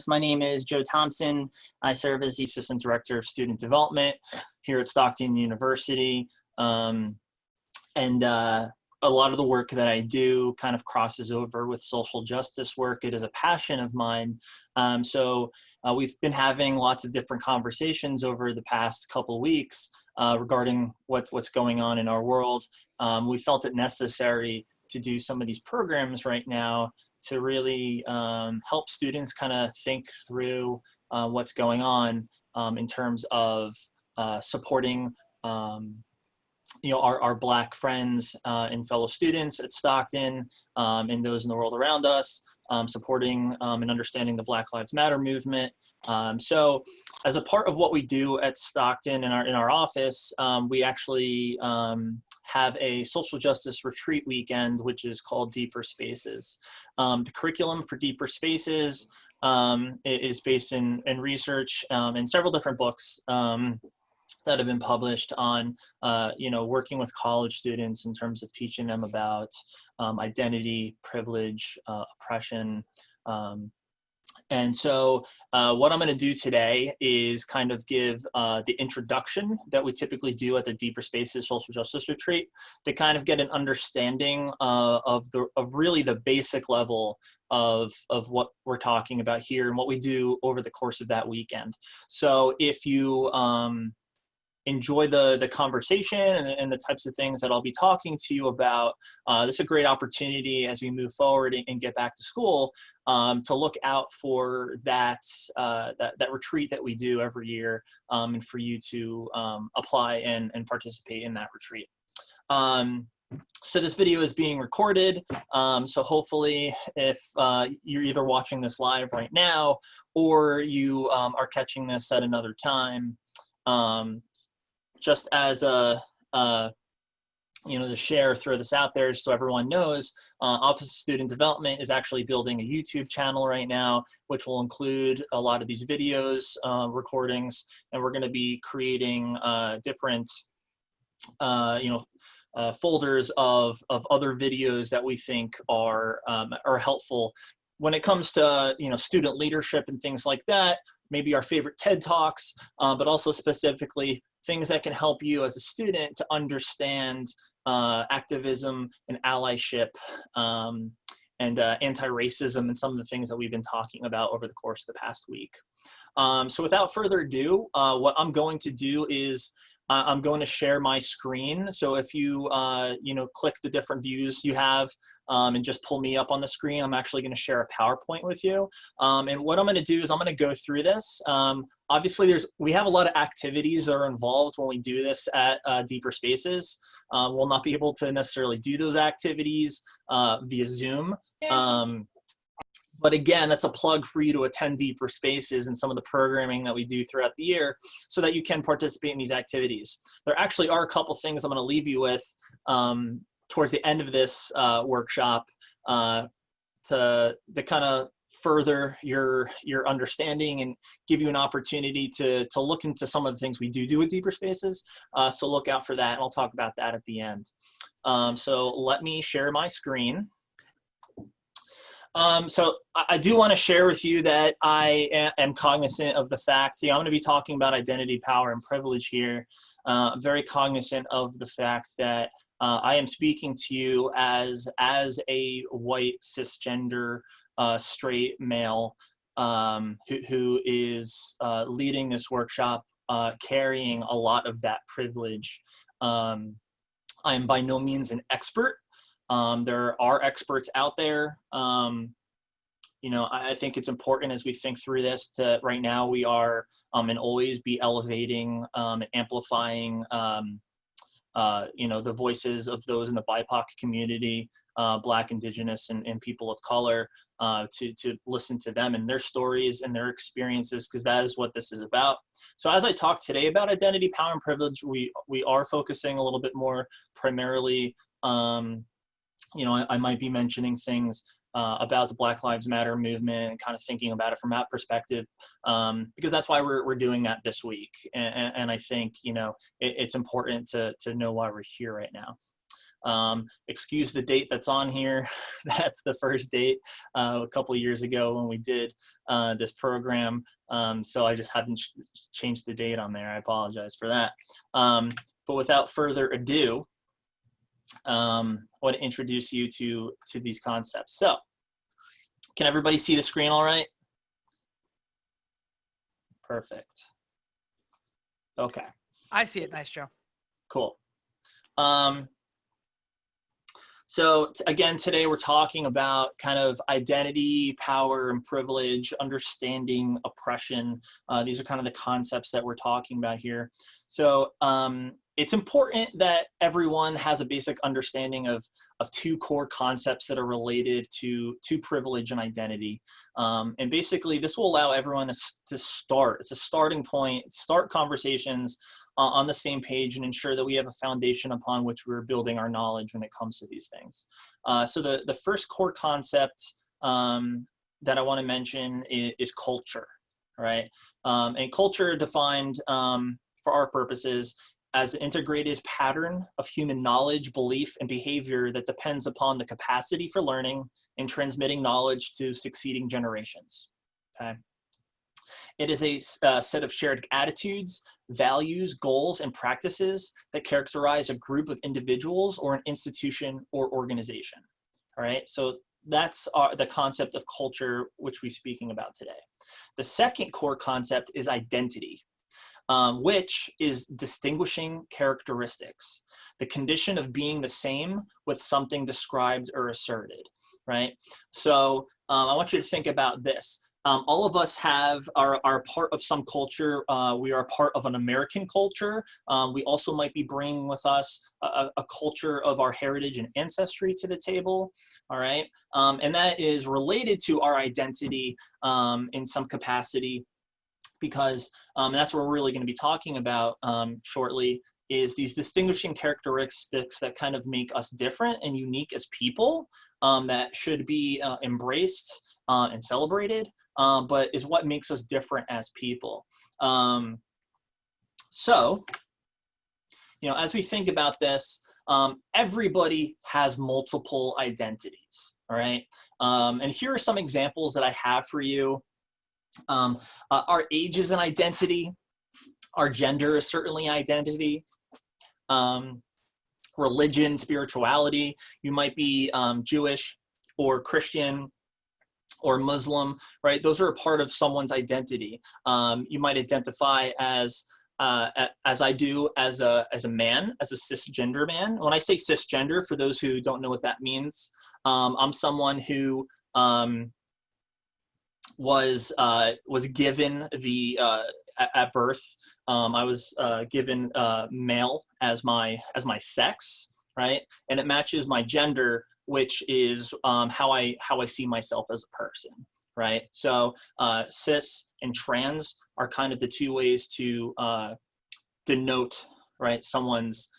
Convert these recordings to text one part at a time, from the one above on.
My name is Joe Thompson. I serve as the Assistant Director of Student Development here at Stockton University. A lot of the work that I do kind of crosses over with social justice work. It is a passion of mine. We've been having lots of different conversations over the past couple of weeks regarding what's going on in our world. We felt it necessary to do some of these programs right now to really help students kind of think through what's going on in terms of supporting our Black friends and fellow students at Stockton and those in the world around us, supporting and understanding the Black Lives Matter movement. So as a part of what we do at Stockton in our office, we actually have a social justice retreat weekend, which is called Deeper Spaces. The curriculum for Deeper Spaces is based in research in several different books that have been published on, working with college students in terms of teaching them about identity, privilege, oppression. And so what I'm going to do today is kind of give the introduction that we typically do at the Deeper Spaces Social Justice Retreat to kind of get an understanding of really the basic level of what we're talking about here and what we do over the course of that weekend. So if you enjoy the conversation and the types of things that I'll be talking to you about, this is a great opportunity as we move forward and get back to school to look out for that retreat that we do every year, and for you to apply and participate in that retreat. So this video is being recorded, so hopefully if you're either watching this live right now or you are catching this at another time, just as to share, throw this out there so everyone knows, Office of Student Development is actually building a YouTube channel right now, which will include a lot of these videos, recordings, and we're going to be creating different, folders of other videos that we think are helpful when it comes to student leadership and things like that. Maybe our favorite TED Talks, but also specifically things that can help you as a student to understand activism and allyship and anti-racism and some of the things that we've been talking about over the course of the past week. So without further ado, what I'm going to do is I'm going to share my screen. So if you, click the different views you have and just pull me up on the screen, I'm actually going to share a PowerPoint with you. And what I'm going to do is I'm going to go through this. Obviously, we have a lot of activities that are involved when we do this at Deeper Spaces. We'll not be able to necessarily do those activities via Zoom. But again, that's a plug for you to attend Deeper Spaces and some of the programming that we do throughout the year so that you can participate in these activities. There actually are a couple things I'm going to leave you with towards the end of this workshop to kind of further your understanding and give you an opportunity to look into some of the things we do with Deeper Spaces. So look out for that, and I'll talk about that at the end. So let me share my screen. So I do want to share with you that I am cognizant of the fact, I'm going to be talking about identity, power, and privilege here. I'm very cognizant of the fact that I am speaking to you as a white, cisgender, straight male who is leading this workshop, carrying a lot of that privilege. I am by no means an expert. There are experts out there. I think it's important as we think through this to right now we are and always be elevating and amplifying, the voices of those in the BIPOC community, Black, Indigenous, and people of color, to listen to them and their stories and their experiences, because that is what this is about. So as I talk today about identity, power, and privilege, we are focusing a little bit more primarily, I might be mentioning things about the Black Lives Matter movement and kind of thinking about it from that perspective, because that's why we're doing that this week. And I think, it's important to know why we're here right now. Excuse the date that's on here. That's the first date a couple of years ago when we did this program. So I just hadn't changed the date on there. I apologize for that. But without further ado, I want to introduce you to these concepts. So can everybody see the screen all right? Perfect. Okay. I see it. Nice, Joe. Cool. So again, today we're talking about kind of identity, power, and privilege, understanding oppression. These are kind of the concepts that we're talking about here. So it's important that everyone has a basic understanding of two core concepts that are related to privilege and identity. And basically, this will allow everyone to start. It's a starting point, start conversations on the same page and ensure that we have a foundation upon which we're building our knowledge when it comes to these things. So the first core concept that I want to mention is culture, right? And culture defined for our purposes as an integrated pattern of human knowledge, belief, and behavior that depends upon the capacity for learning and transmitting knowledge to succeeding generations, okay? It is a set of shared attitudes, values, goals, and practices that characterize a group of individuals or an institution or organization, all right? So that's the concept of culture, which we're speaking about today. The second core concept is identity, which is distinguishing characteristics, the condition of being the same with something described or asserted, right? So I want you to think about this. All of us are part of some culture. We are part of an American culture. We also might be bringing with us a culture of our heritage and ancestry to the table, all right? And that is related to our identity in some capacity, because and that's what we're really going to be talking about shortly, is these distinguishing characteristics that kind of make us different and unique as people, that should be embraced and celebrated, but is what makes us different as people. So, as we think about this, everybody has multiple identities, all right? And here are some examples that I have for you. Our age is an identity. Our gender is certainly identity. Religion, spirituality. You might be Jewish or Christian or Muslim, right? Those are a part of someone's identity. You might identify as I do, as a man, as a cisgender man. When I say cisgender, for those who don't know what that means, I'm someone who was given at birth. I was given male as my sex, right? And it matches my gender, which is how I see myself as a person, right? So cis and trans are kind of the two ways to denote, right, someone's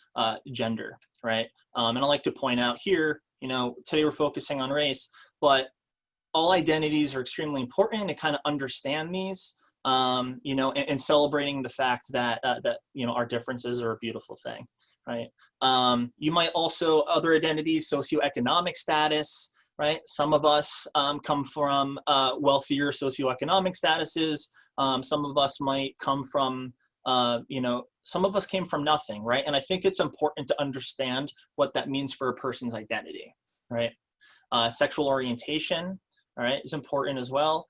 gender, right? And I like to point out here, today we're focusing on race, but all identities are extremely important to kind of understand these, and celebrating the fact that our differences are a beautiful thing, right? You might also, other identities, socioeconomic status, right? Some of us come from wealthier socioeconomic statuses. Some of us might come from, some of us came from nothing, right? And I think it's important to understand what that means for a person's identity, right? Sexual orientation, all right, is important as well.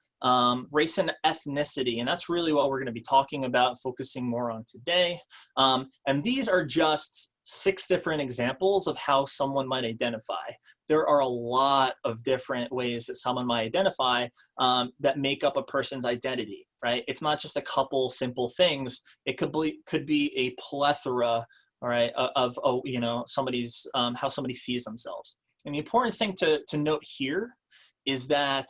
Race and ethnicity, and that's really what we're going to be talking about, focusing more on today. And these are just 6 different examples of how someone might identify. There are a lot of different ways that someone might identify that make up a person's identity, right? It's not just a couple simple things. It could be a plethora, all right, of somebody's how somebody sees themselves. And the important thing to note here is that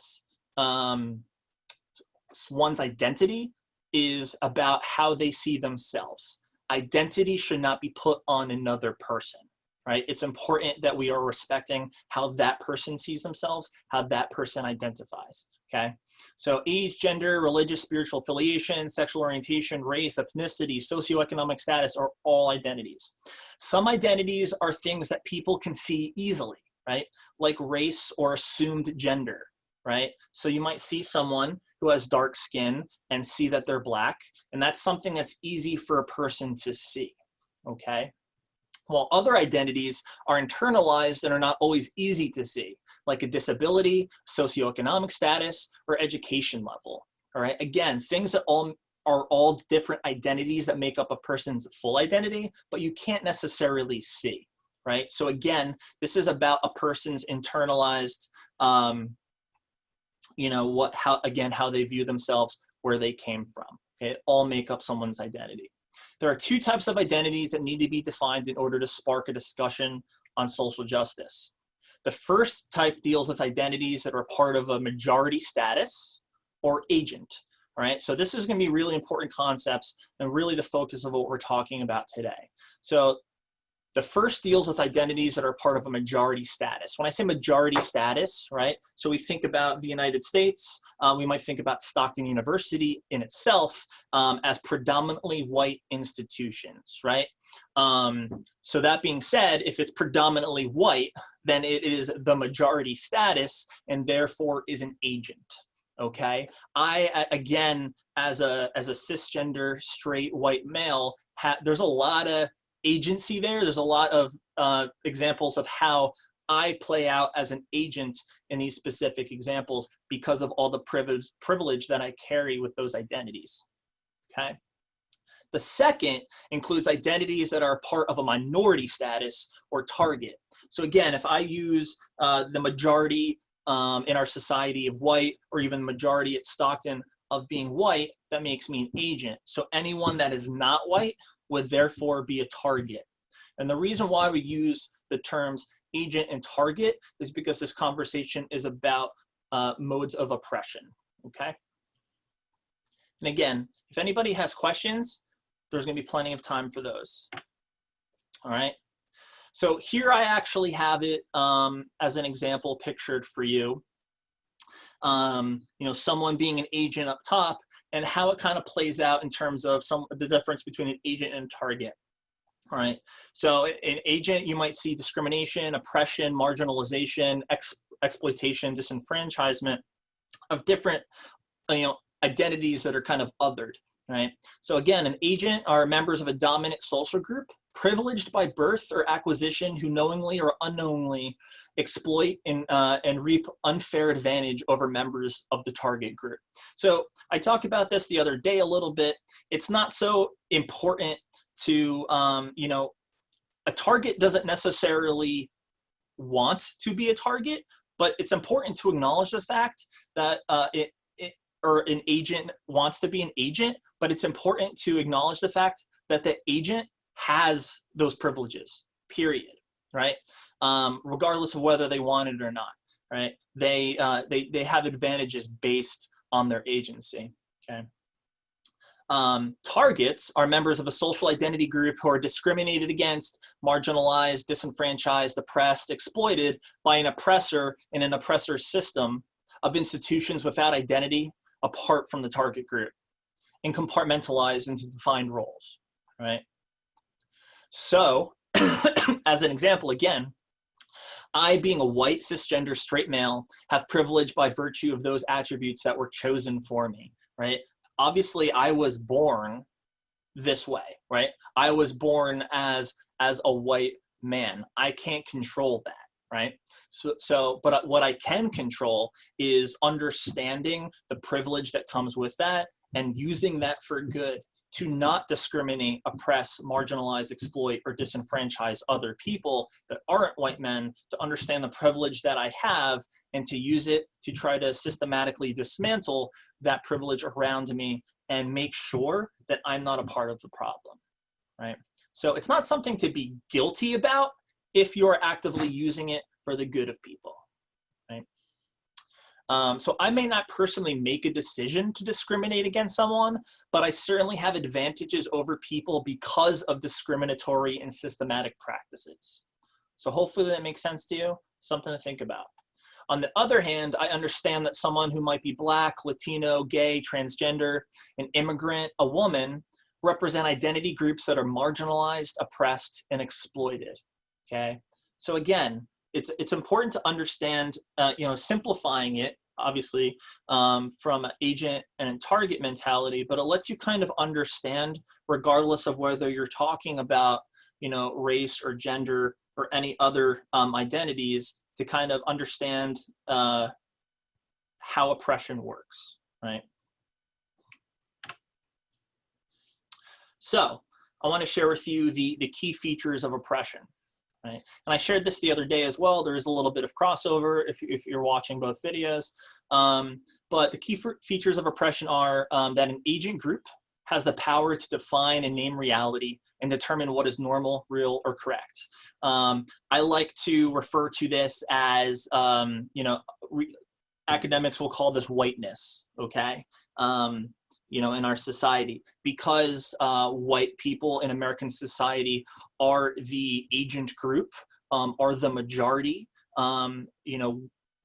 one's identity is about how they see themselves. Identity should not be put on another person, right? It's important that we are respecting how that person sees themselves, how that person identifies, okay? So age, gender, religious, spiritual affiliation, sexual orientation, race, ethnicity, socioeconomic status are all identities. Some identities are things that people can see easily, right? Like race or assumed gender, right? So you might see someone who has dark skin and see that they're black, and that's something that's easy for a person to see, okay? While other identities are internalized and are not always easy to see, like a disability, socioeconomic status, or education level. All right, again, things that are all different identities that make up a person's full identity, but you can't necessarily see, right? So again, this is about a person's internalized, you know, how they view themselves, where they came from. Okay, it all make up someone's identity. There are two types of identities that need to be defined in order to spark a discussion on social justice. The first type deals with identities that are part of a majority status or agent, all right? So this is gonna be really important concepts and really the focus of what we're talking about today. So the first deals with identities that are part of a majority status. When I say majority status, right? So we think about the United States, we might think about Stockton University in itself as predominantly white institutions, right? So that being said, if it's predominantly white, then it is the majority status and therefore is an agent, okay? I, again, as a cisgender, straight, white male, there's a lot of agency there. There's a lot of examples of how I play out as an agent in these specific examples because of all the privilege that I carry with those identities, okay? The second includes identities that are part of a minority status or target. So again, if I use the majority in our society of white, or even the majority at Stockton of being white, that makes me an agent. So anyone that is not white would therefore be a target. And the reason why we use the terms agent and target is because this conversation is about modes of oppression, okay? And again, if anybody has questions, there's gonna be plenty of time for those, all right? So here I actually have it as an example pictured for you. You know, someone being an agent up top, and how it kind of plays out in terms of the difference between an agent and a target. All right, so an agent, you might see discrimination, oppression, marginalization, exploitation, disenfranchisement of different, you know, identities that are kind of othered, right? So again, an agent are members of a dominant social group, privileged by birth or acquisition, who knowingly or unknowingly exploit and reap unfair advantage over members of the target group. So I talked about this the other day a little bit. It's not so important to, you know, a target doesn't necessarily want to be a target, but it's important to acknowledge the fact that or an agent wants to be an agent, but it's important to acknowledge the fact that the agent has those privileges, period, right? Regardless of whether they want it or not, right? They have advantages based on their agency, okay? Targets are members of a social identity group who are discriminated against, marginalized, disenfranchised, oppressed, exploited by an oppressor in an oppressor system of institutions without identity apart from the target group and compartmentalized into defined roles, right? So, as an example, again, I, being a white, cisgender, straight male, have privilege by virtue of those attributes that were chosen for me, right? Obviously, I was born this way, right? I was born as a white man. I can't control that, right? But what I can control is understanding the privilege that comes with that and using that for good, to not discriminate, oppress, marginalize, exploit, or disenfranchise other people that aren't white men, to understand the privilege that I have and to use it to try to systematically dismantle that privilege around me and make sure that I'm not a part of the problem, right? So it's not something to be guilty about if you're actively using it for the good of people, right? So I may not personally make a decision to discriminate against someone, but I certainly have advantages over people because of discriminatory and systematic practices. So hopefully that makes sense to you, something to think about. On the other hand, I understand that someone who might be Black, Latino, gay, transgender, an immigrant, a woman, represent identity groups that are marginalized, oppressed, and exploited, okay? So again, it's important to understand, simplifying it, obviously, from an agent and target mentality, but it lets you kind of understand, regardless of whether you're talking about, race or gender or any other identities, to kind of understand how oppression works, right? So I want to share with you the key features of oppression, right? And I shared this the other day as well. There is a little bit of crossover if you're watching both videos. But the key features of oppression are that an agent group has the power to define and name reality and determine what is normal, real, or correct. I like to refer to this as, academics will call this whiteness, okay? In our society, because white people in American society are the agent group, are the majority.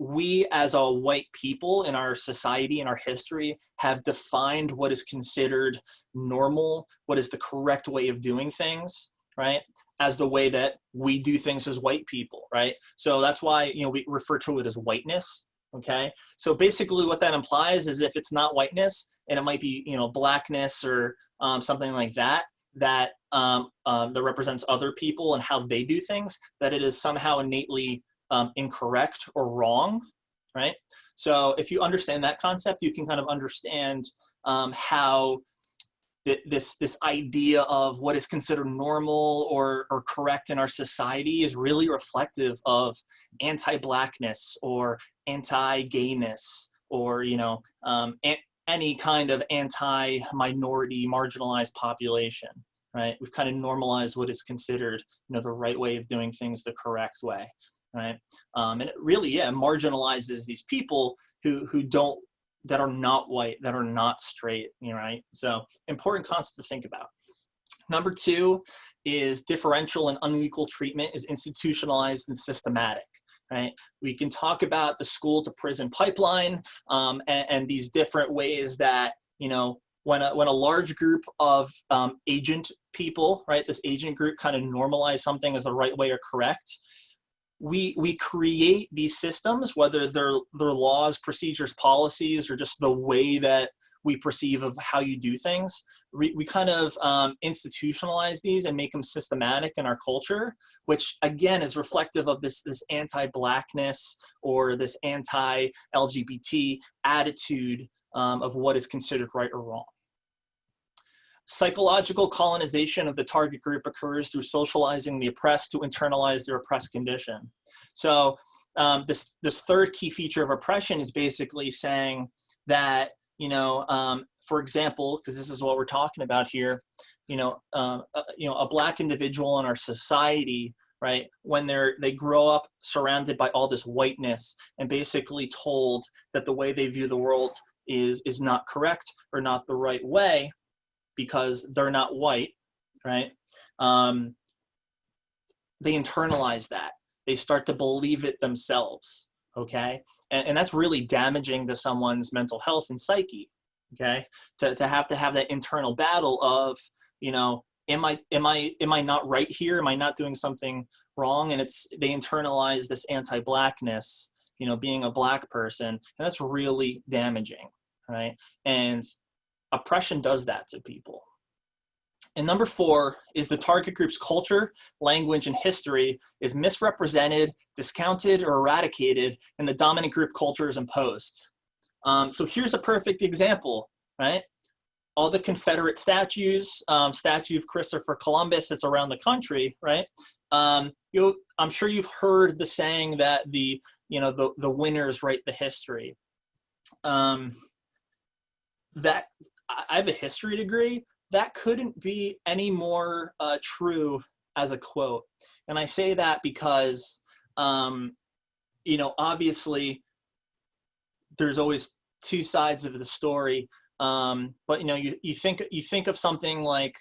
We as a white people in our society, in our history, have defined what is considered normal, what is the correct way of doing things, right? As the way that we do things as white people, right? So that's why, we refer to it as whiteness, okay? So basically what that implies is if it's not whiteness, and it might be, blackness or something like that, that represents other people and how they do things, that it is somehow innately incorrect or wrong, right? So if you understand that concept, you can kind of understand how this idea of what is considered normal or correct in our society is really reflective of anti-blackness or anti-gayness or any kind of anti-minority marginalized population, right? We've kind of normalized what is considered the right way of doing things the correct way, right? And it really, marginalizes these people that are not white, that are not straight, right? So important concept to think about. Number two is differential and unequal treatment is institutionalized and systematic, right? We can talk about the school to prison pipeline and these different ways that, when a large group of agent people, right, this agent group kind of normalize something as the right way or correct, we create these systems, whether they're laws, procedures, policies, or just the way that we perceive of how you do things. We kind of institutionalize these and make them systematic in our culture, which again is reflective of this anti-blackness or this anti-LGBT attitude of what is considered right or wrong. Psychological colonization of the target group occurs through socializing the oppressed to internalize their oppressed condition. So this third key feature of oppression is basically saying that, for example, because this is what we're talking about here, a Black individual in our society, right, when they grow up surrounded by all this whiteness and basically told that the way they view the world is not correct or not the right way, because they're not white, right? They internalize that. They start to believe it themselves, okay? And that's really damaging to someone's mental health and psyche, okay? To have that internal battle of, am I not right here? Am I not doing something wrong? And they internalize this anti-blackness, being a Black person, and that's really damaging, right? And oppression does that to people. And number four is the target group's culture, language, and history is misrepresented, discounted, or eradicated, and the dominant group culture is imposed. So here's a perfect example, right? All the Confederate statues, statue of Christopher Columbus that's around the country, right? I'm sure you've heard the saying that the winners write the history. That I have a history degree. That couldn't be any more true as a quote. And I say that because, obviously there's always two sides of the story. But you think of something like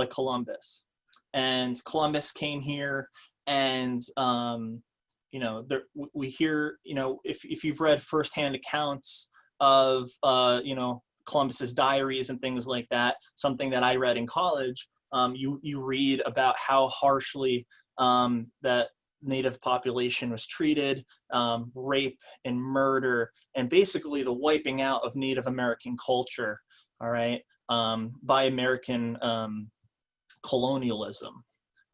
Columbus, and Columbus came here and you know, we hear, you know, if you've read firsthand accounts of, you know, Columbus's diaries and things like that, something that I read in college, you read about how harshly that Native population was treated, rape and murder, and basically the wiping out of Native American culture, all right, by American colonialism,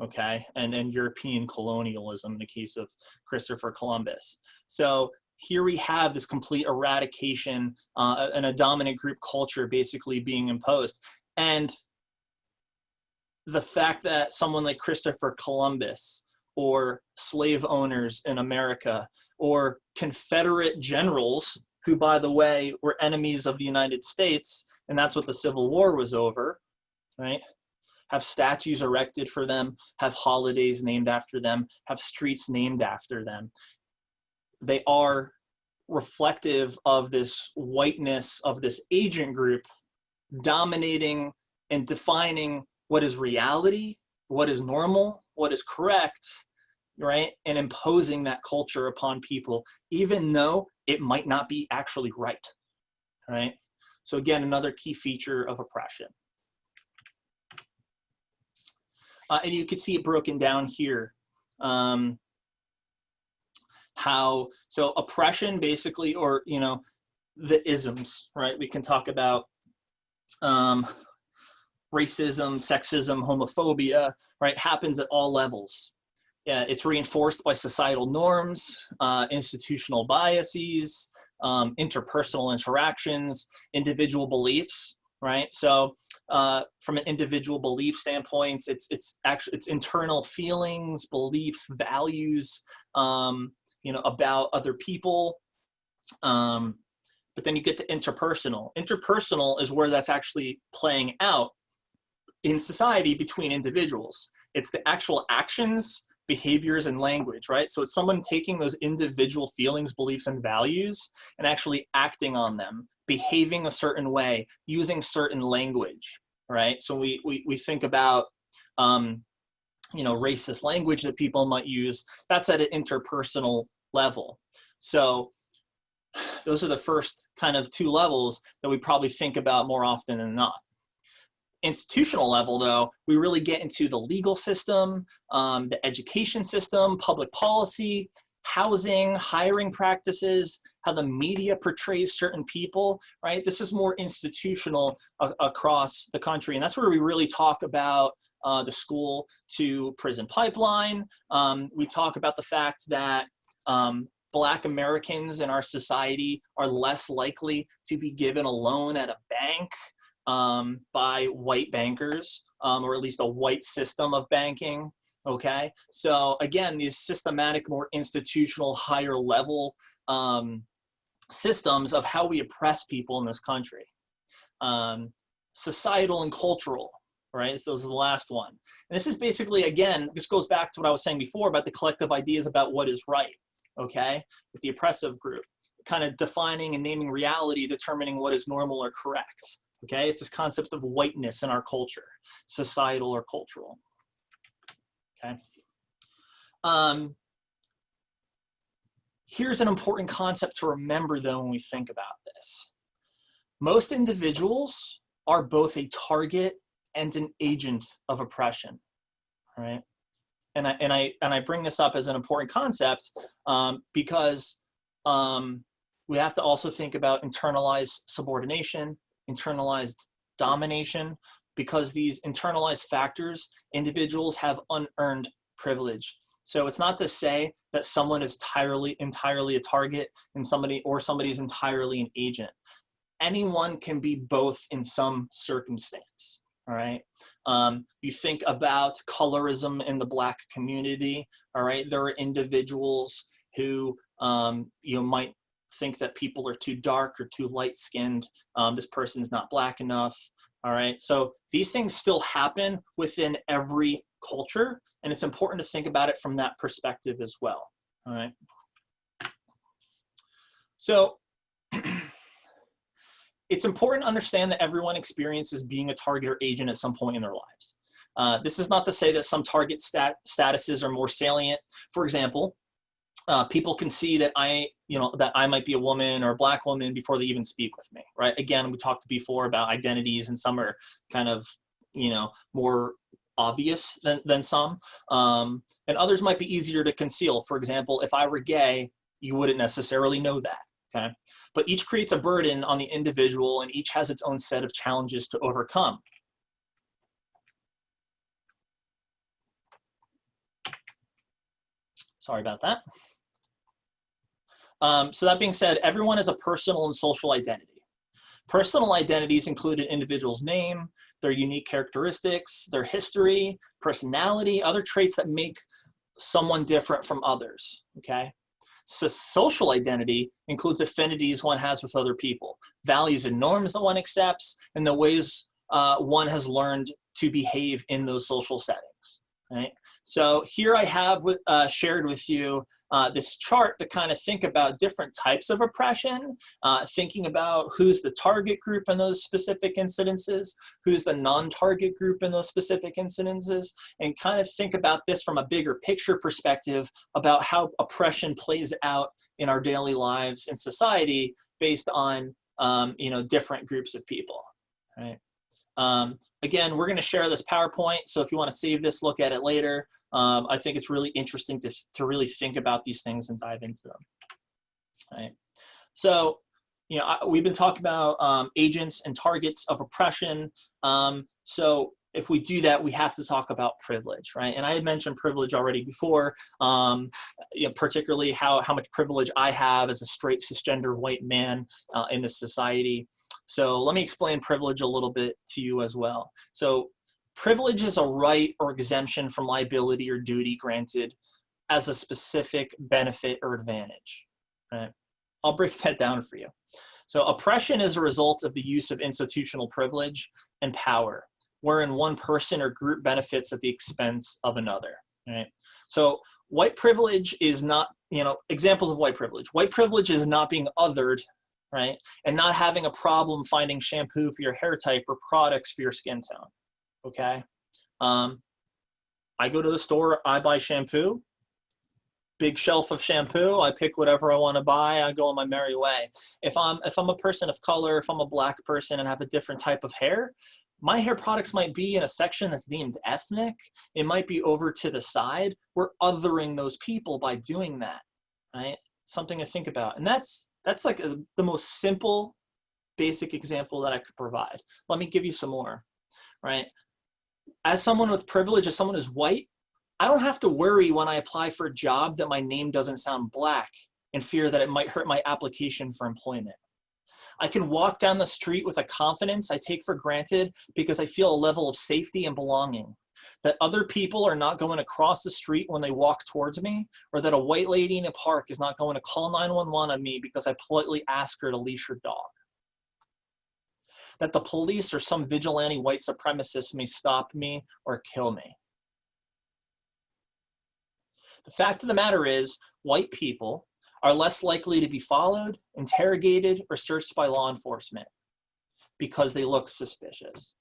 okay, and European colonialism in the case of Christopher Columbus. So here we have this complete eradication and a dominant group culture basically being imposed. And the fact that someone like Christopher Columbus or slave owners in America or Confederate generals, who, by the way, were enemies of the United States, and that's what the Civil War was over, right? Have statues erected for them, have holidays named after them, have streets named after them. They are reflective of this whiteness of this agent group dominating and defining what is reality, what is normal, what is correct, right? And imposing that culture upon people, even though it might not be actually right, right? So again, another key feature of oppression. And you can see it broken down here. How, so oppression basically, or, you know, the isms, right? We can talk about racism, sexism, homophobia, right? Happens at all levels. Yeah, it's reinforced by societal norms, institutional biases, interpersonal interactions, individual beliefs, right? So from an individual belief standpoint, it's internal feelings, beliefs, values, you know, about other people. But then you get to interpersonal. Interpersonal is where that's actually playing out in society between individuals. It's the actual actions, behaviors, and language, right? So it's someone taking those individual feelings, beliefs, and values and actually acting on them, behaving a certain way, using certain language, right? So we think about, you know, racist language that people might use. That's at an interpersonal level. So those are the first kind of two levels that we probably think about more often than not. Institutional level, though, we really get into the legal system, the education system, public policy, housing, hiring practices, how the media portrays certain people, right? This is more institutional across the country. And that's where we really talk about the school to prison pipeline. We talk about the fact that Black Americans in our society are less likely to be given a loan at a bank by white bankers, or at least a white system of banking, okay? So again, these systematic, more institutional, higher level systems of how we oppress people in this country. Societal and cultural, right? So those are the last one. And this is basically, again, this goes back to what I was saying before about the collective ideas about what is right, okay? With the oppressive group, kind of defining and naming reality, determining what is normal or correct. Okay, it's this concept of whiteness in our culture, societal or cultural. Okay. Here's an important concept to remember, though, when we think about this. Most individuals are both a target and an agent of oppression. All right, and I bring this up as an important concept because we have to also think about internalized subordination, internalized domination, because these internalized factors, individuals have unearned privilege. So it's not to say that someone is entirely a target and somebody's entirely an agent. Anyone can be both in some circumstance, all right? You think about colorism in the Black community, all right? There are individuals who you might think that people are too dark or too light-skinned. This person's not Black enough, all right? So these things still happen within every culture, and it's important to think about it from that perspective as well, all right? So it's important to understand that everyone experiences being a target or agent at some point in their lives. This is not to say that some target statuses are more salient. For example, people can see that that I might be a woman or a Black woman before they even speak with me, right? Again, we talked before about identities, and some are kind of, more obvious than some. And others might be easier to conceal. For example, if I were gay, you wouldn't necessarily know that, okay? But each creates a burden on the individual, and each has its own set of challenges to overcome. Sorry about that. So that being said, everyone has a personal and social identity. Personal identities include an individual's name, their unique characteristics, their history, personality, other traits that make someone different from others, okay? So social identity includes affinities one has with other people, values and norms that one accepts, and the ways one has learned to behave in those social settings, right? So here I have shared with you this chart to kind of think about different types of oppression, thinking about who's the target group in those specific incidences, who's the non-target group in those specific incidences, and kind of think about this from a bigger picture perspective about how oppression plays out in our daily lives in society based on different groups of people, right? Again, we're going to share this PowerPoint, so if you want to save this, look at it later. I think it's really interesting to really think about these things and dive into them. All right. So, we've been talking about agents and targets of oppression. So if we do that, we have to talk about privilege, right? And I had mentioned privilege already before, particularly how much privilege I have as a straight cisgender white man in this society. So let me explain privilege a little bit to you as well. So privilege is a right or exemption from liability or duty granted as a specific benefit or advantage, right? I'll break that down for you. So oppression is a result of the use of institutional privilege and power, wherein one person or group benefits at the expense of another, right? So white privilege is not, examples of white privilege. White privilege is not being othered, right? And not having a problem finding shampoo for your hair type or products for your skin tone, okay? I go to the store, I buy shampoo, big shelf of shampoo, I pick whatever I want to buy, I go on my merry way. If I'm a person of color, if I'm a Black person and have a different type of hair, my hair products might be in a section that's deemed ethnic. It might be over to the side. We're othering those people by doing that, right? Something to think about. And that's like the most simple, basic example that I could provide. Let me give you some more, right? As someone with privilege, as someone who's white, I don't have to worry when I apply for a job that my name doesn't sound Black and fear that it might hurt my application for employment. I can walk down the street with a confidence I take for granted because I feel a level of safety and belonging, that other people are not going to cross the street when they walk towards me, or that a white lady in a park is not going to call 911 on me because I politely ask her to leash her dog. That the police or some vigilante white supremacist may stop me or kill me. The fact of the matter is, white people are less likely to be followed, interrogated, or searched by law enforcement because they look suspicious.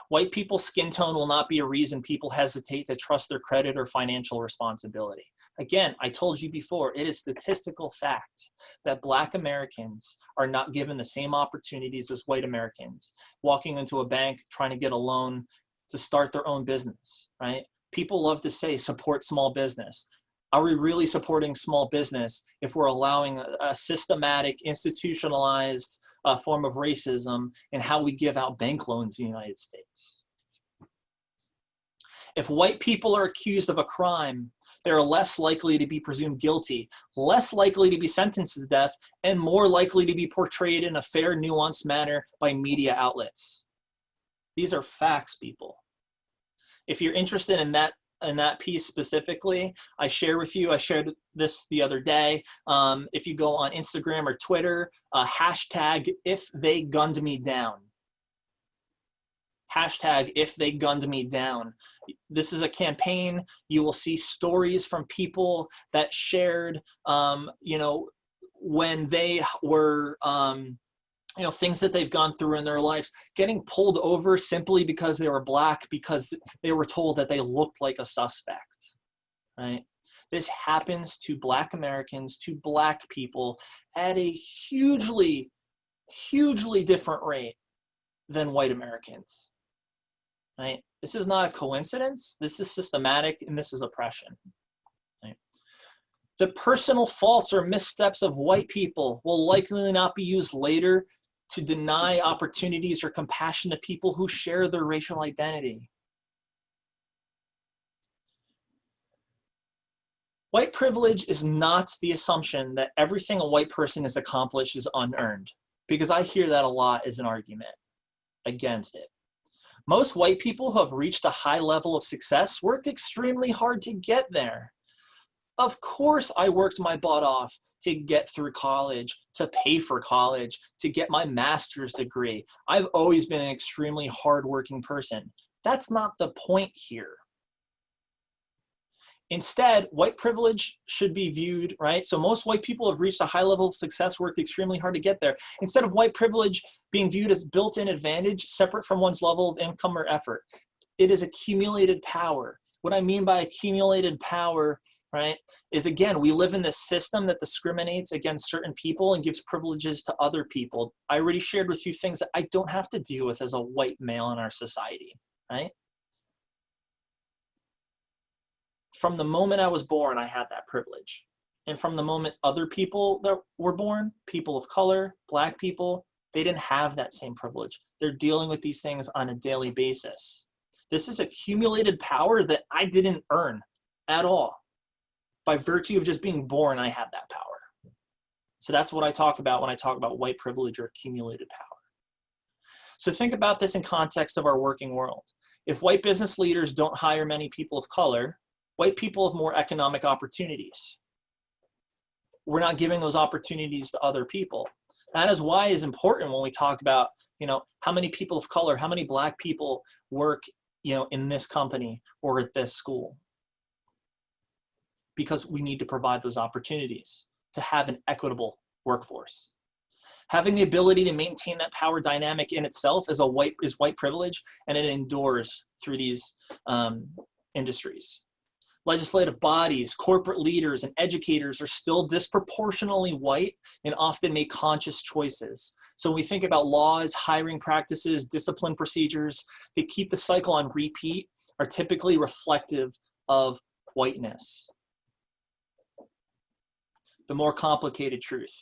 White people's skin tone will not be a reason people hesitate to trust their credit or financial responsibility. Again, I told you before, it is statistical fact that Black Americans are not given the same opportunities as white Americans, walking into a bank, trying to get a loan to start their own business, right? People love to say, support small business. Are we really supporting small business if we're allowing a systematic, institutionalized form of racism in how we give out bank loans in the United States? If white people are accused of a crime, they're less likely to be presumed guilty, less likely to be sentenced to death, and more likely to be portrayed in a fair, nuanced manner by media outlets. These are facts, people. If you're interested in that piece specifically, I shared this the other day. If you go on Instagram or Twitter, hashtag if they gunned me down. Hashtag if they gunned me down. This is a campaign. You will see stories from people that shared, when they were, things that they've gone through in their lives, getting pulled over simply because they were Black, because they were told that they looked like a suspect, right? This happens to Black Americans, to Black people at a hugely, hugely different rate than white Americans, right? This is not a coincidence. This is systematic, and this is oppression. Right? The personal faults or missteps of white people will likely not be used later to deny opportunities or compassion to people who share their racial identity. White privilege is not the assumption that everything a white person has accomplished is unearned, because I hear that a lot as an argument against it. Most white people who have reached a high level of success worked extremely hard to get there. Of course, I worked my butt off to get through college, to pay for college, to get my master's degree. I've always been an extremely hardworking person. That's not the point here. Instead, white privilege should be viewed, right? So most white people have reached a high level of success, worked extremely hard to get there. Instead of white privilege being viewed as built-in advantage separate from one's level of income or effort, it is accumulated power. What I mean by accumulated power, right, is again, we live in this system that discriminates against certain people and gives privileges to other people. I already shared with you things that I don't have to deal with as a white male in our society, right? From the moment I was born, I had that privilege. And from the moment other people that were born, people of color, Black people, they didn't have that same privilege. They're dealing with these things on a daily basis. This is accumulated power that I didn't earn at all. By virtue of just being born, I have that power. So that's what I talk about when I talk about white privilege or accumulated power. So think about this in context of our working world. If white business leaders don't hire many people of color, white people have more economic opportunities. We're not giving those opportunities to other people. That is why it's important when we talk about, how many people of color, how many Black people work, in this company or at this school. Because we need to provide those opportunities to have an equitable workforce. Having the ability to maintain that power dynamic in itself is white privilege, and it endures through these industries. Legislative bodies, corporate leaders, and educators are still disproportionately white and often make conscious choices. So when we think about laws, hiring practices, discipline procedures, they keep the cycle on repeat, are typically reflective of whiteness. The more complicated truth.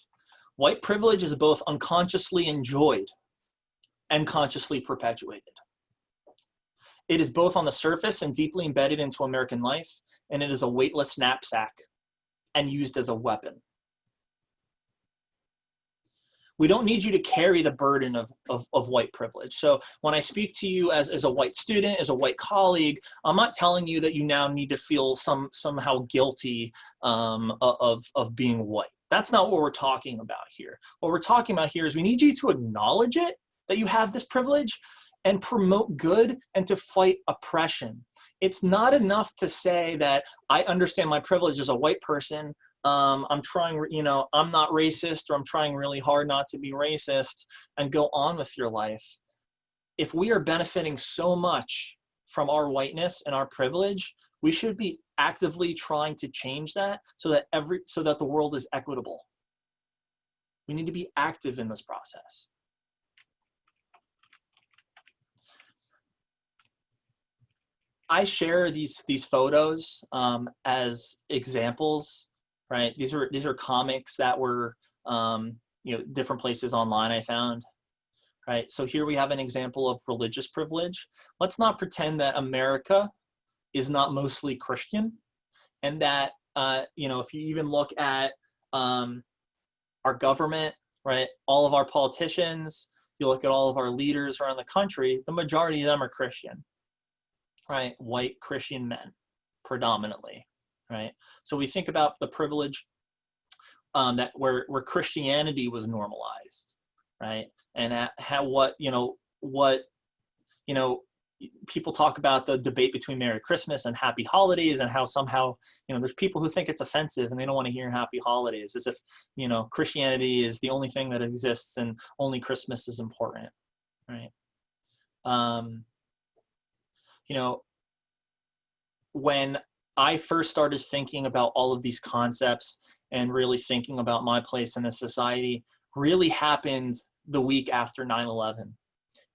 White privilege is both unconsciously enjoyed and consciously perpetuated. It is both on the surface and deeply embedded into American life, and it is a weightless knapsack and used as a weapon. We don't need you to carry the burden of white privilege. So when I speak to you as a white student, as a white colleague, I'm not telling you that you now need to feel somehow guilty of being white. That's not what we're talking about here. What we're talking about here is we need you to acknowledge it, that you have this privilege, and promote good and to fight oppression. It's not enough to say that I understand my privilege as a white person. I'm trying, I'm not racist, or I'm trying really hard not to be racist, and go on with your life. If we are benefiting so much from our whiteness and our privilege, we should be actively trying to change that so that the world is equitable. We need to be active in this process. I share these photos as examples, right? These are comics that were different places online I found, right? So here we have an example of religious privilege. Let's not pretend that America is not mostly Christian, and that if you even look at our government, right? All of our politicians, you look at all of our leaders around the country, the majority of them are Christian. Right, white Christian men, predominantly, right? So we think about the privilege that where Christianity was normalized, right? And people talk about the debate between Merry Christmas and Happy Holidays, and how somehow there's people who think it's offensive and they don't want to hear Happy Holidays, as if Christianity is the only thing that exists and only Christmas is important, right? When I first started thinking about all of these concepts and really thinking about my place in the society really happened the week after 9/11.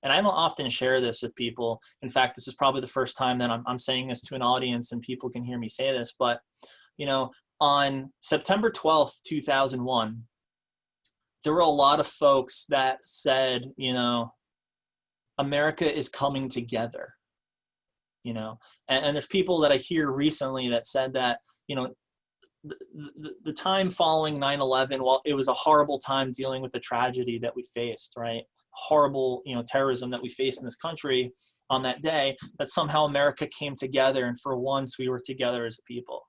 And I don't often share this with people. In fact, this is probably the first time that I'm saying this to an audience and people can hear me say this. But, you know, on September 12th, 2001, there were a lot of folks that said, you know, America is coming together, you know, and there's people that I hear recently that said that, you know, the time following 9/11, well, it was a horrible time dealing with the tragedy that we faced, right? Horrible, you know, terrorism that we faced in this country on that day, that somehow America came together and for once we were together as a people.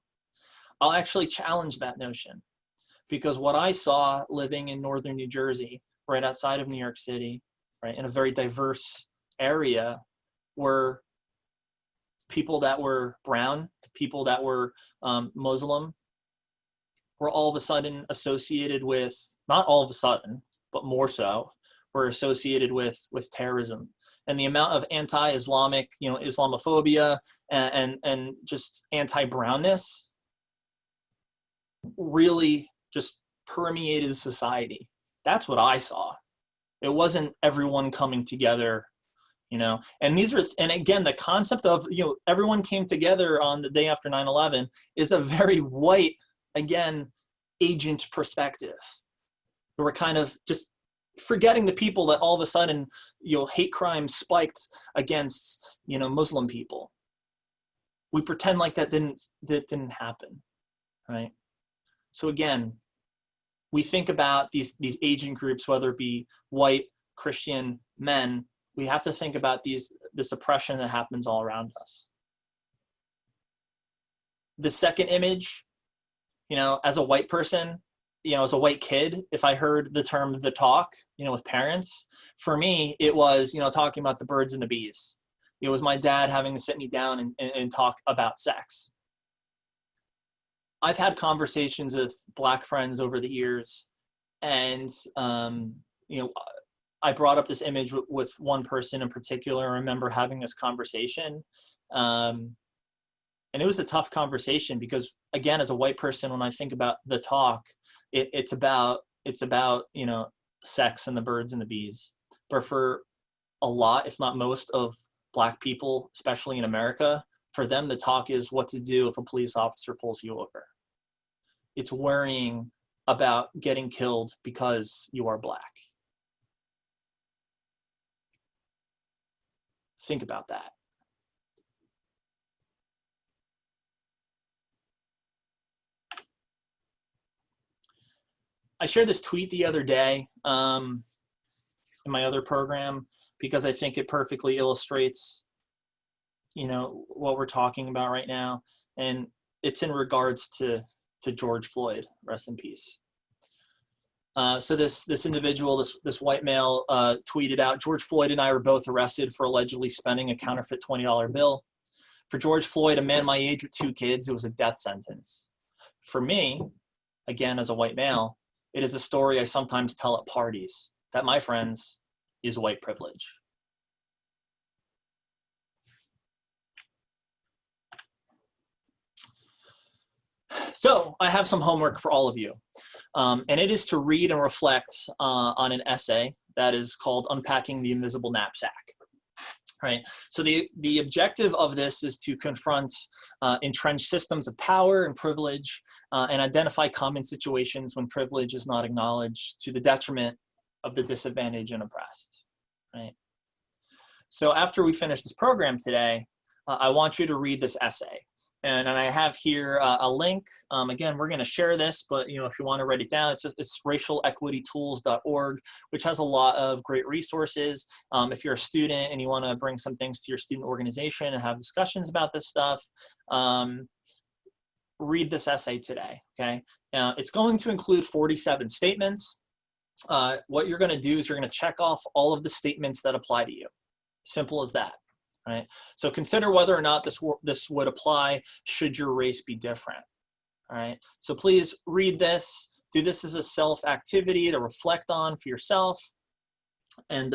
I'll actually challenge that notion, because what I saw living in northern New Jersey, right outside of New York City, right, in a very diverse area, were people that were brown, people that were Muslim, were all of a sudden associated with, not all of a sudden, but more so, were associated with terrorism. And the amount of anti-Islamic, you know, Islamophobia and just anti-brownness really just permeated society. That's what I saw. It wasn't everyone coming together, you know. And these are, and again, the concept of, you know, everyone came together on the day after 9/11 is a very white, again, agent perspective. We're kind of just forgetting the people that all of a sudden, you know, hate crime spiked against, you know, Muslim people. We pretend like that didn't happen, right? So again, we think about these agent groups, whether it be white, Christian, men, we have to think about this oppression that happens all around us. The second image, you know, as a white person, you know, as a white kid, if I heard the term "the talk," you know, with parents, for me, it was, you know, talking about the birds and the bees. It was my dad having to sit me down and talk about sex. I've had conversations with Black friends over the years, and, you know, I brought up this image with one person in particular. I remember having this conversation. And it was a tough conversation because, again, as a white person, when I think about the talk, it's about, you know, sex and the birds and the bees. But for a lot, if not most of Black people, especially in America, for them, the talk is what to do if a police officer pulls you over. It's worrying about getting killed because you are Black. Think about that. I shared this tweet the other day in my other program because I think it perfectly illustrates, you know, what we're talking about right now. And it's in regards to George Floyd, rest in peace. So this individual, this white male, tweeted out, "George Floyd and I were both arrested for allegedly spending a counterfeit $20 bill. For George Floyd, a man my age with 2 kids, it was a death sentence. For me, again, as a white male, it is a story I sometimes tell at parties. That, my friends, is white privilege." So I have some homework for all of you. And it is to read and reflect on an essay that is called "Unpacking the Invisible Knapsack." Right. So the objective of this is to confront entrenched systems of power and privilege and identify common situations when privilege is not acknowledged to the detriment of the disadvantaged and oppressed. Right. So after we finish this program today, I want you to read this essay. And I have here a link. Again, we're going to share this, but, you know, if you want to write it down, it's racialequitytools.org, which has a lot of great resources. If you're a student and you want to bring some things to your student organization and have discussions about this stuff, read this essay today, okay? It's going to include 47 statements. What you're going to do is you're going to check off all of the statements that apply to you. Simple as that. Right? So consider whether or not this would apply should your race be different. All right. So please read this. Do this as a self-activity to reflect on for yourself. And,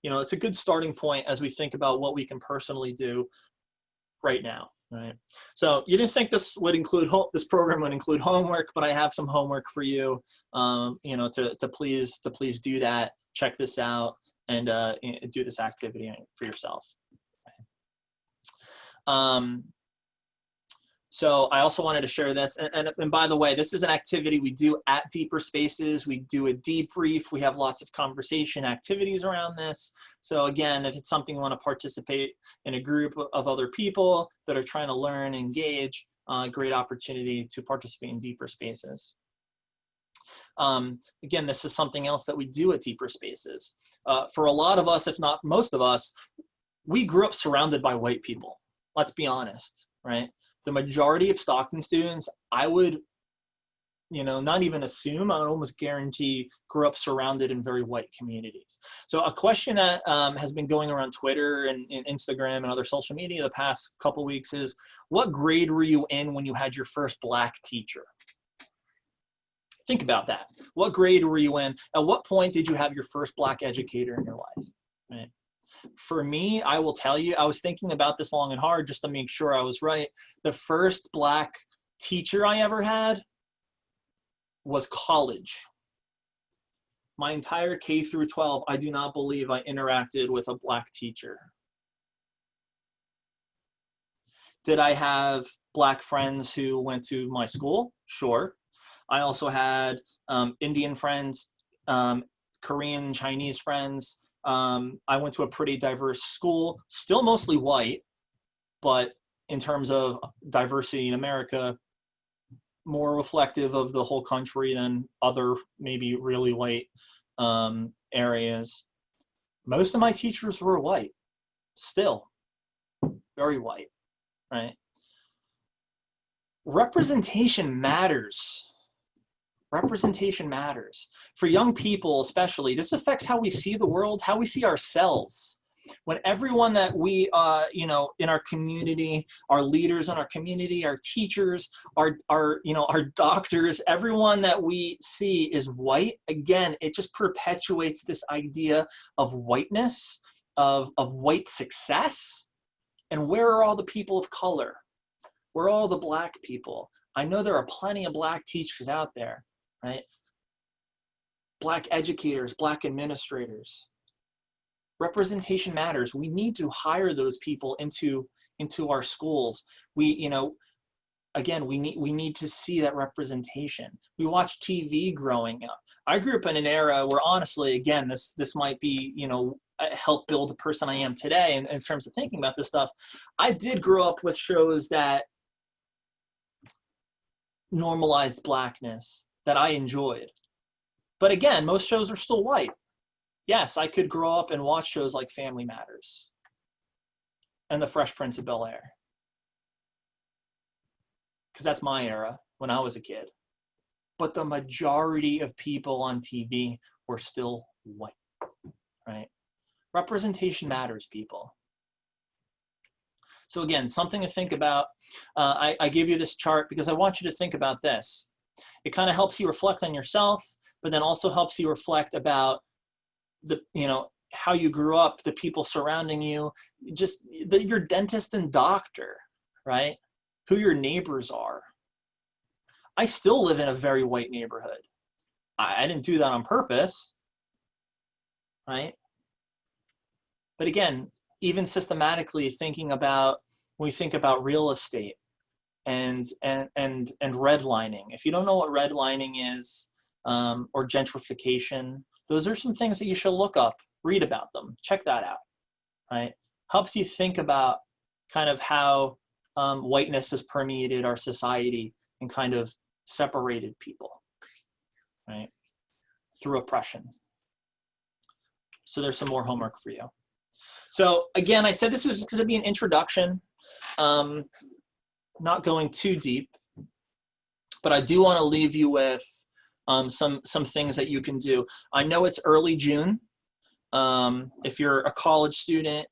you know, it's a good starting point as we think about what we can personally do right now. Right. So you didn't think this would include this program would include homework, but I have some homework for you. You know, to please do that. Check this out and do this activity for yourself. So I also wanted to share this, and by the way, this is an activity we do at Deeper Spaces. We do a debrief. We have lots of conversation activities around this. So again, if it's something you want to participate in a group of other people that are trying to learn, engage, great opportunity to participate in Deeper Spaces. Again, this is something else that we do at Deeper Spaces. For a lot of us, if not most of us, we grew up surrounded by white people. Let's be honest, right? The majority of Stockton students, I would, you know, not even assume, I would almost guarantee grew up surrounded in very white communities. So a question that has been going around Twitter and Instagram and other social media the past couple weeks is, what grade were you in when you had your first Black teacher? Think about that. What grade were you in? At what point did you have your first Black educator in your life? Right? For me, I will tell you, I was thinking about this long and hard just to make sure I was right. The first Black teacher I ever had was college. My entire K through 12, I do not believe I interacted with a Black teacher. Did I have Black friends who went to my school? Sure. I also had Indian friends, Korean, Chinese friends. I went to a pretty diverse school, still mostly white, but in terms of diversity in America, more reflective of the whole country than other maybe really white areas. Most of my teachers were white, still very white, right? Representation matters. Representation matters. For young people especially, this affects how we see the world, how we see ourselves. When everyone that we, you know, in our community, our leaders in our community, our teachers, our doctors, everyone that we see is white, again, it just perpetuates this idea of whiteness, of white success. And where are all the people of color? Where are all the Black people? I know there are plenty of Black teachers out there, right? Black educators, Black administrators. Representation matters. We need to hire those people into our schools. We, you know, again, we need to see that representation. We watch TV growing up. I grew up in an era where, honestly, again, this might be, you know, help build the person I am today in terms of thinking about this stuff. I did grow up with shows that normalized Blackness that I enjoyed. But again, most shows are still white. Yes, I could grow up and watch shows like Family Matters and The Fresh Prince of Bel-Air, because that's my era when I was a kid. But the majority of people on TV were still white, right? Representation matters, people. So again, something to think about. I give you this chart because I want you to think about this. It kind of helps you reflect on yourself, but then also helps you reflect about the, you know, how you grew up, the people surrounding you, just your dentist and doctor, right? Who your neighbors are. I still live in a very white neighborhood. I didn't do that on purpose, right? But again, even systematically thinking about, when we think about real estate and redlining. If you don't know what redlining is, or gentrification, those are some things that you should look up, read about them, check that out, right? Helps you think about kind of how whiteness has permeated our society and kind of separated people, right? Through oppression. So there's some more homework for you. So again, I said this was going to be an introduction, not going too deep, but I do want to leave you with some things that you can do. I know it's early June. If you're a college student,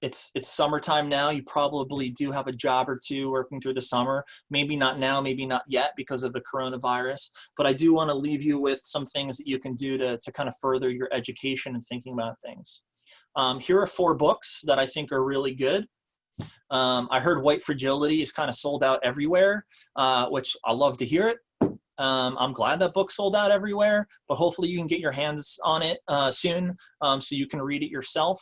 it's summertime now. You probably do have a job or two working through the summer. Maybe not now, maybe not yet because of the coronavirus. But I do want to leave you with some things that you can do to kind of further your education and thinking about things. Here are 4 books that I think are really good. I heard White Fragility is kind of sold out everywhere, which I love to hear it. I'm glad that book sold out everywhere, but hopefully you can get your hands on it soon so you can read it yourself.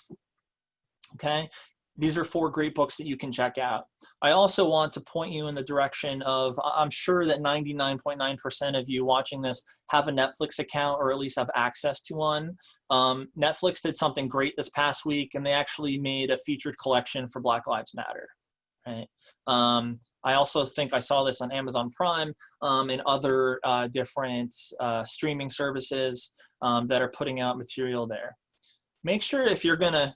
Okay, these are 4 great books that you can check out. I also want to point you in the direction of, I'm sure that 99.9% of you watching this have a Netflix account or at least have access to one. Netflix did something great this past week, and they actually made a featured collection for Black Lives Matter. Right. I also think I saw this on Amazon Prime and other different streaming services that are putting out material there. Make sure if you're going to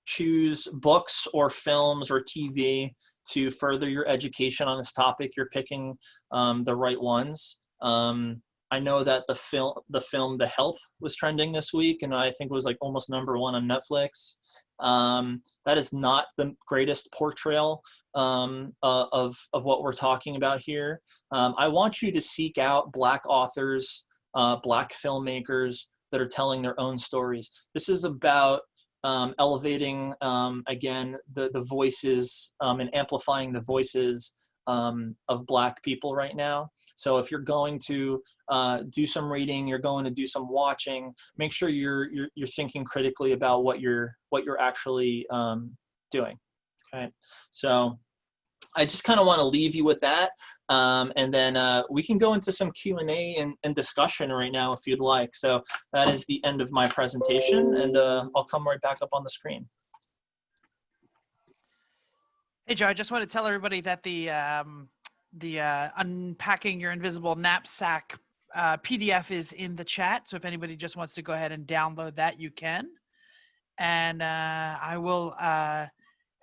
choose books or films or TV to further your education on this topic, you're picking the right ones. I know that the film The Help was trending this week, and I think it was like almost #1 on Netflix. That is not the greatest portrayal of what we're talking about here. I want you to seek out Black authors, Black filmmakers that are telling their own stories. This is about elevating, again, the voices and amplifying the voices of Black people right now. So if you're going to do some reading, you're going to do some watching, make sure you're thinking critically about what you're actually doing. Okay, so I just kind of want to leave you with that, and then we can go into some Q&A and discussion right now if you'd like. So that is the end of my presentation, and I'll come right back up on the screen. Hey, Joe, I just want to tell everybody that the Unpacking Your Invisible Knapsack PDF is in the chat. So if anybody just wants to go ahead and download that, you can. And I will,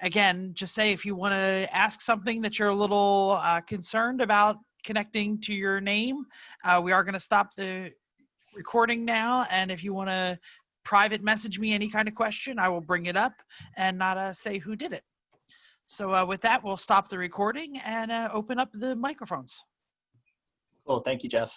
again, just say if you want to ask something that you're a little concerned about connecting to your name, we are going to stop the recording now. And if you want to private message me any kind of question, I will bring it up and not say who did it. So with that, we'll stop the recording and open up the microphones. Cool. Thank you, Jeff.